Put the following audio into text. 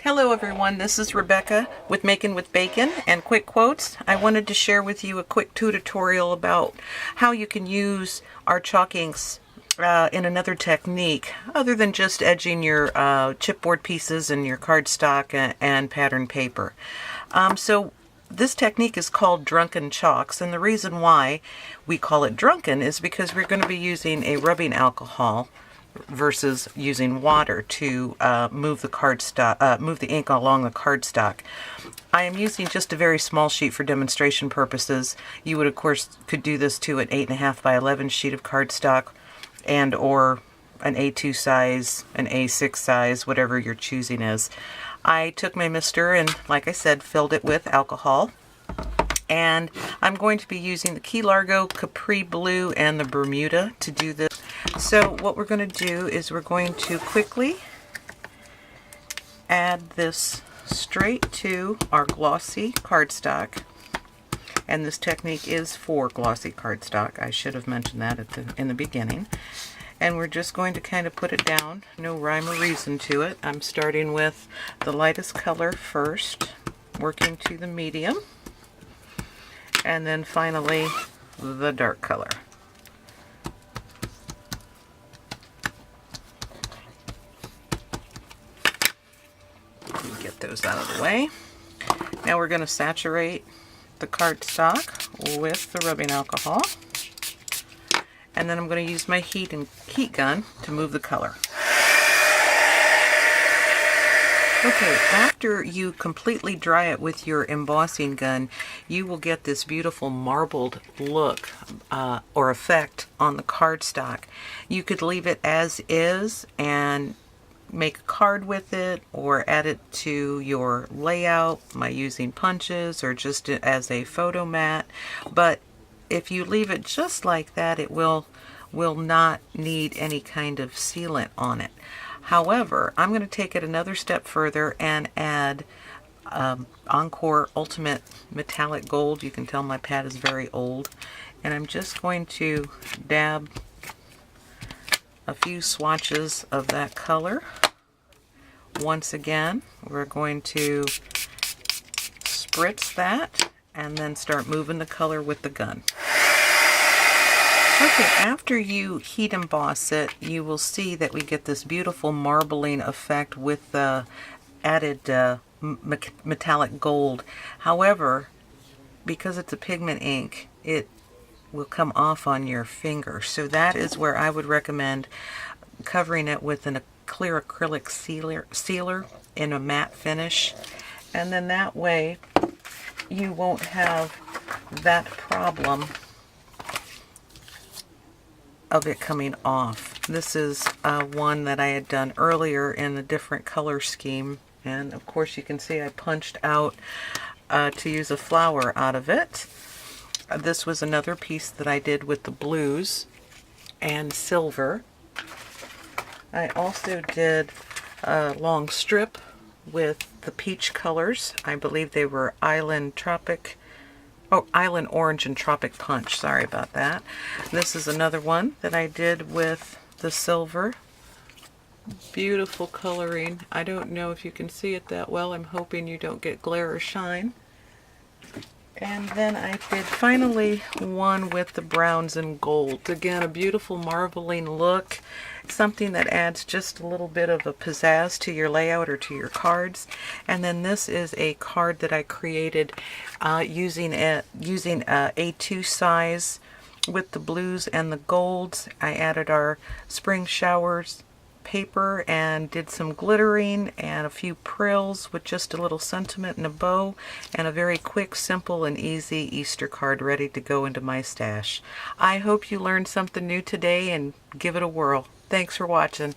Hello everyone, this is Rebecca with Making with Bacon and Quick Quotes. I wanted to share with you a quick tutorial about how you can use our chalk inks in another technique other than just edging your chipboard pieces and your cardstock and pattern paper. So this technique is called Drunken chalks, and the reason why we call it Drunken is because we're going to be using a rubbing alcohol versus using water to move the ink along the cardstock. I am using just a very small sheet for demonstration purposes. You would, of course, could do this to an 8.5 by 11 sheet of cardstock, and or an A2 size, an A6 size, whatever your choosing is. I took my mister and, like I said, filled it with alcohol. And I'm going to be using the Key Largo, Capri Blue, and the Bermuda to do this. So what we're going to do is we're going to quickly add this straight to our glossy cardstock. And this technique is for glossy cardstock. I should have mentioned that in the beginning. And we're just going to kind of put it down. No rhyme or reason to it. I'm starting with the lightest color first, working to the medium, and then finally the dark color. Get those out of the way. Now we're going to saturate the cardstock with the rubbing alcohol, and then I'm going to use my heat gun to move the color. Okay, after you completely dry it with your embossing gun, you will get this beautiful marbled look or effect on the cardstock. You could leave it as is and make a card with it, or add it to your layout by using punches or just as a photo mat. But if you leave it just like that, it will not need any kind of sealant on it. However, I'm going to take it another step further and add Encore Ultimate Metallic Gold. You can tell my pad is very old. And I'm just going to dab a few swatches of that color. Once again, we're going to spritz that and then start moving the color with the gun. Okay, after you heat emboss it, you will see that we get this beautiful marbling effect with the added metallic gold. However, because it's a pigment ink, it will come off on your finger. So that is where I would recommend covering it with a clear acrylic sealer in a matte finish. And then that way you won't have that problem of it coming off. This is one that I had done earlier in a different color scheme, and of course you can see I punched out to use a flower out of it. This was another piece that I did with the blues and silver. I also did a long strip with the peach colors. I believe they were Island Orange and Tropic Punch. Sorry about that. This is another one that I did with the silver. Beautiful coloring. I don't know if you can see it that well. I'm hoping you don't get glare or shine. And then I did finally one with the browns and golds. Again, a beautiful marbling look. Something that adds just a little bit of a pizzazz to your layout or to your cards. And then this is a card that I created using a A2 size with the blues and the golds. I added our spring showers paper and did some glittering and a few prills with just a little sentiment and a bow, and a very quick, simple, and easy Easter card ready to go into my stash. I hope you learned something new today and give it a whirl. Thanks for watching.